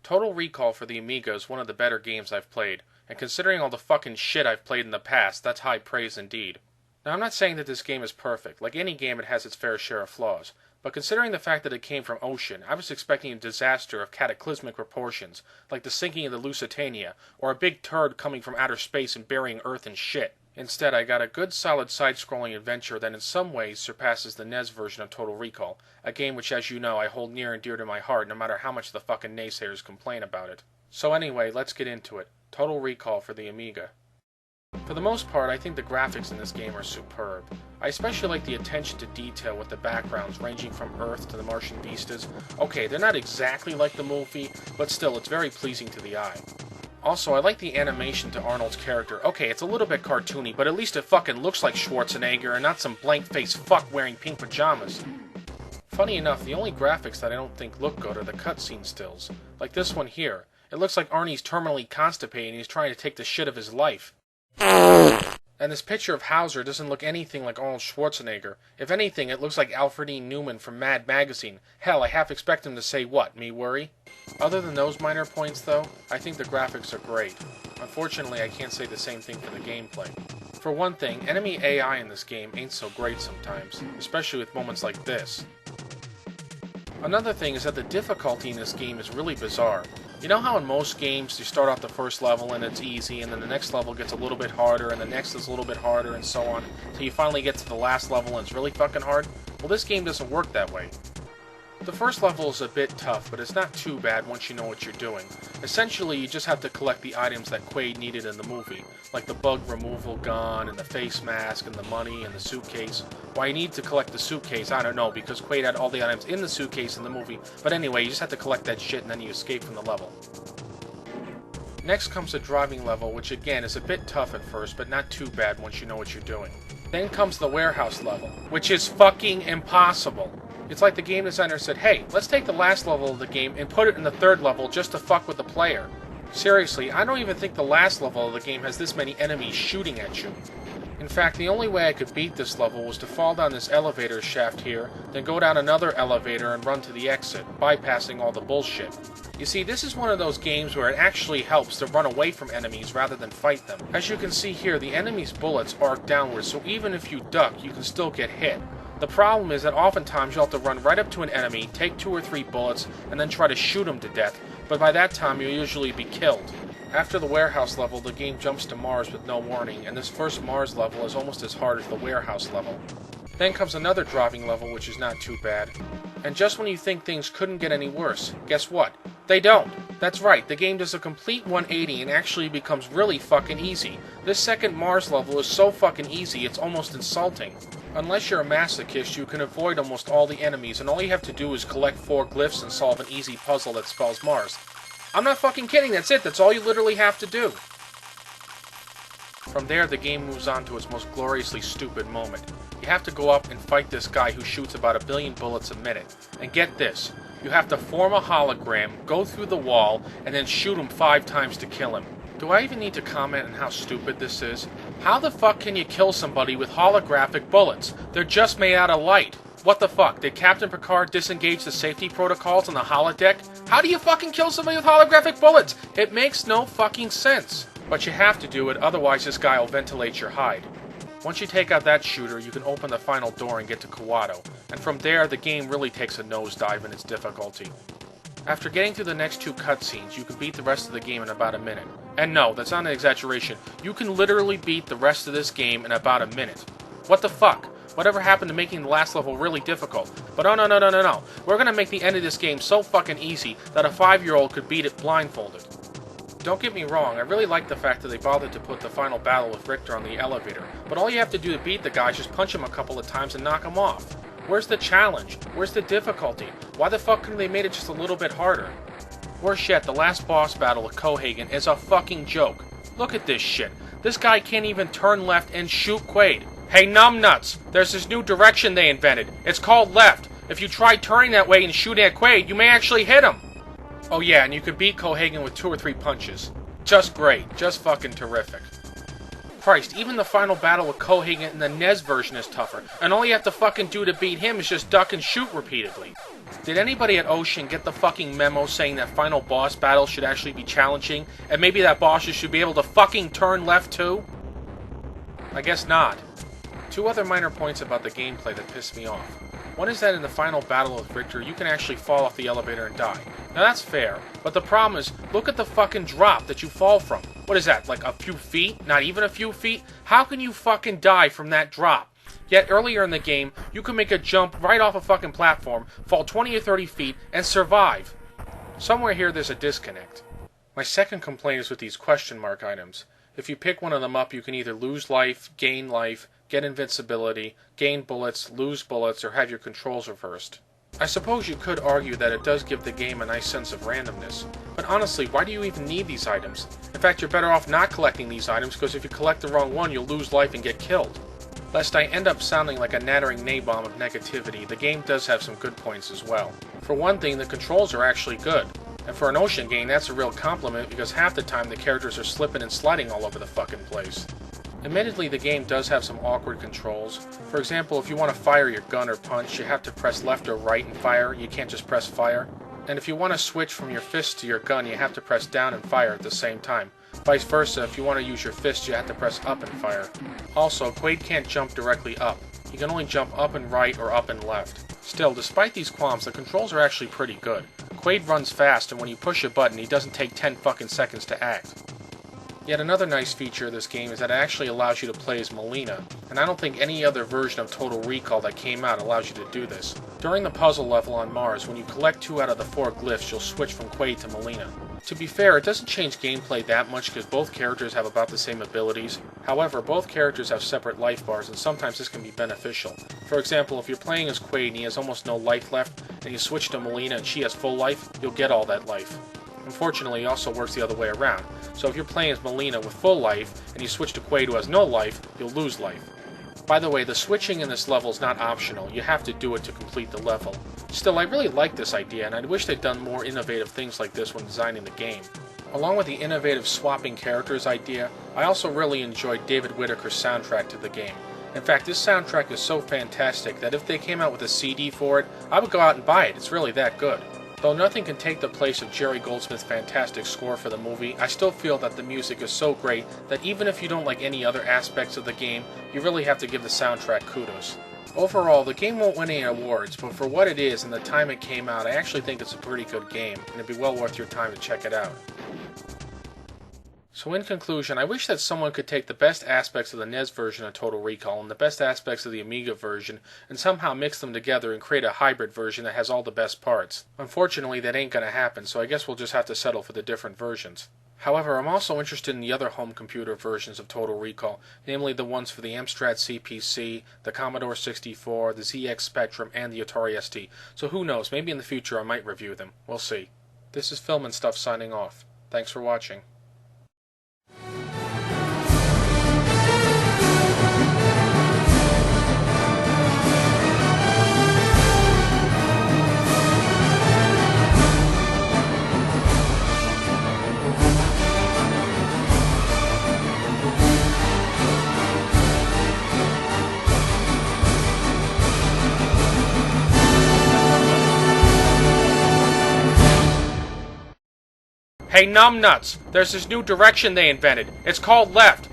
Total Recall for the Amiga is one of the better games I've played, and considering all the fucking shit I've played in the past, that's high praise indeed. Now I'm not saying that this game is perfect, like any game it has its fair share of flaws, but considering the fact that it came from Ocean, I was expecting a disaster of cataclysmic proportions, like the sinking of the Lusitania, or a big turd coming from outer space and burying Earth in shit. Instead, I got a good solid side-scrolling adventure that in some ways surpasses the NES version of Total Recall, a game which, as you know, I hold near and dear to my heart no matter how much the fucking naysayers complain about it. So anyway, let's get into it. Total Recall for the Amiga. For the most part, I think the graphics in this game are superb. I especially like the attention to detail with the backgrounds ranging from Earth to the Martian vistas. Okay, they're not exactly like the movie, but still, it's very pleasing to the eye. Also, I like the animation to Arnold's character. Okay, it's a little bit cartoony, but at least it fucking looks like Schwarzenegger and not some blank-faced fuck wearing pink pajamas. Funny enough, the only graphics that I don't think look good are the cutscene stills. Like this one here. It looks like Arnie's terminally constipated and he's trying to take the shit of his life. And this picture of Hauser doesn't look anything like Arnold Schwarzenegger. If anything, it looks like Alfred E. Newman from Mad Magazine. Hell, I half expect him to say what, me worry? Other than those minor points, though, I think the graphics are great. Unfortunately, I can't say the same thing for the gameplay. For one thing, enemy AI in this game ain't so great sometimes, especially with moments like this. Another thing is that the difficulty in this game is really bizarre. You know how in most games you start off the first level and it's easy, and then the next level gets a little bit harder, and the next is a little bit harder, and so on, till you finally get to the last level and it's really fucking hard? Well, this game doesn't work that way. The first level is a bit tough, but it's not too bad once you know what you're doing. Essentially, you just have to collect the items that Quaid needed in the movie, like the bug removal gun, and the face mask, and the money, and the suitcase. Why you need to collect the suitcase, I don't know, because Quaid had all the items in the suitcase in the movie, but anyway, you just have to collect that shit and then you escape from the level. Next comes the driving level, which again is a bit tough at first, but not too bad once you know what you're doing. Then comes the warehouse level, which is fucking impossible. It's like the game designer said, hey, let's take the last level of the game and put it in the third level just to fuck with the player. Seriously, I don't even think the last level of the game has this many enemies shooting at you. In fact, the only way I could beat this level was to fall down this elevator shaft here, then go down another elevator and run to the exit, bypassing all the bullshit. You see, this is one of those games where it actually helps to run away from enemies rather than fight them. As you can see here, the enemy's bullets arc downwards, so even if you duck, you can still get hit. The problem is that oftentimes you'll have to run right up to an enemy, take 2 or 3 bullets, and then try to shoot him to death, but by that time you'll usually be killed. After the warehouse level, the game jumps to Mars with no warning, and this first Mars level is almost as hard as the warehouse level. Then comes another driving level, which is not too bad. And just when you think things couldn't get any worse, guess what? They don't! That's right, the game does a complete 180 and actually becomes really fucking easy. This second Mars level is so fucking easy, it's almost insulting. Unless you're a masochist, you can avoid almost all the enemies, and all you have to do is collect 4 glyphs and solve an easy puzzle that spells Mars. I'm not fucking kidding, that's it, that's all you literally have to do. From there, the game moves on to its most gloriously stupid moment. You have to go up and fight this guy who shoots about 1 billion bullets a minute. And get this, you have to form a hologram, go through the wall, and then shoot him 5 times to kill him. Do I even need to comment on how stupid this is? How the fuck can you kill somebody with holographic bullets? They're just made out of light. What the fuck? Did Captain Picard disengage the safety protocols on the holodeck? How do you fucking kill somebody with holographic bullets? It makes no fucking sense. But you have to do it, otherwise this guy will ventilate your hide. Once you take out that shooter, you can open the final door and get to Kawato. And from there, the game really takes a nosedive in its difficulty. After getting through the next 2 cutscenes, you can beat the rest of the game in about a minute. And no, that's not an exaggeration. You can literally beat the rest of this game in about a minute. What the fuck? Whatever happened to making the last level really difficult? But oh no. We're gonna make the end of this game so fucking easy that a 5-year-old could beat it blindfolded. Don't get me wrong, I really like the fact that they bothered to put the final battle with Richter on the elevator, but all you have to do to beat the guy is just punch him a couple of times and knock him off. Where's the challenge? Where's the difficulty? Why the fuck couldn't they made it just a little bit harder? Worse yet, the last boss battle with Cohagen is a fucking joke. Look at this shit. This guy can't even turn left and shoot Quaid. Hey numbnuts, there's this new direction they invented. It's called left. If you try turning that way and shooting at Quaid, you may actually hit him. Oh yeah, and you could beat Cohagen with 2 or 3 punches. Just great. Just fucking terrific. Christ, even the final battle with Kohagen in the NES version is tougher, and all you have to fucking do to beat him is just duck and shoot repeatedly. Did anybody at Ocean get the fucking memo saying that final boss battle should actually be challenging, and maybe that bosses should be able to fucking turn left too? I guess not. Two other minor points about the gameplay that pissed me off. One is that in the final battle with Richter, you can actually fall off the elevator and die. Now that's fair, but the problem is, look at the fucking drop that you fall from. What is that, like a few feet? Not even a few feet? How can you fucking die from that drop? Yet earlier in the game, you can make a jump right off a fucking platform, fall 20 or 30 feet, and survive. Somewhere here there's a disconnect. My second complaint is with these question mark items. If you pick one of them up, you can either lose life, get invincibility, gain bullets, lose bullets, or have your controls reversed. I suppose you could argue that it does give the game a nice sense of randomness, but honestly, why do you even need these items? In fact, you're better off not collecting these items, because if you collect the wrong one, you'll lose life and get killed. Lest I end up sounding like a nattering naybomb of negativity, the game does have some good points as well. For one thing, the controls are actually good. And for an Ocean game, that's a real compliment, because half the time the characters are slipping and sliding all over the fucking place. Admittedly, the game does have some awkward controls. For example, if you want to fire your gun or punch, you have to press left or right and fire, you can't just press fire. And if you want to switch from your fist to your gun, you have to press down and fire at the same time. Vice versa, if you want to use your fist, you have to press up and fire. Also, Quaid can't jump directly up. He can only jump up and right or up and left. Still, despite these qualms, the controls are actually pretty good. Quaid runs fast, and when you push a button, he doesn't take 10 fucking seconds to act. Yet another nice feature of this game is that it actually allows you to play as Melina, and I don't think any other version of Total Recall that came out allows you to do this. During the puzzle level on Mars, when you collect 2 out of the 4 glyphs, you'll switch from Quaid to Melina. To be fair, it doesn't change gameplay that much because both characters have about the same abilities. However, both characters have separate life bars, and sometimes this can be beneficial. For example, if you're playing as Quaid and he has almost no life left, and you switch to Melina and she has full life, you'll get all that life. Unfortunately, it also works the other way around. So if you're playing as Melina with full life, and you switch to Quaid who has no life, you'll lose life. By the way, the switching in this level is not optional, you have to do it to complete the level. Still, I really like this idea, and I wish they'd done more innovative things like this when designing the game. Along with the innovative swapping characters idea, I also really enjoyed David Whittaker's soundtrack to the game. In fact, this soundtrack is so fantastic that if they came out with a CD for it, I would go out and buy it, it's really that good. Though nothing can take the place of Jerry Goldsmith's fantastic score for the movie, I still feel that the music is so great that even if you don't like any other aspects of the game, you really have to give the soundtrack kudos. Overall, the game won't win any awards, but for what it is and the time it came out, I actually think it's a pretty good game, and it'd be well worth your time to check it out. So in conclusion, I wish that someone could take the best aspects of the NES version of Total Recall and the best aspects of the Amiga version and somehow mix them together and create a hybrid version that has all the best parts. Unfortunately, that ain't gonna happen, so I guess we'll just have to settle for the different versions. However, I'm also interested in the other home computer versions of Total Recall, namely the ones for the Amstrad CPC, the Commodore 64, the ZX Spectrum, and the Atari ST, so who knows, maybe in the future I might review them. We'll see. This is Film and Stuff signing off. Thanks for watching. Hey numbnuts, there's this new direction they invented. It's called left.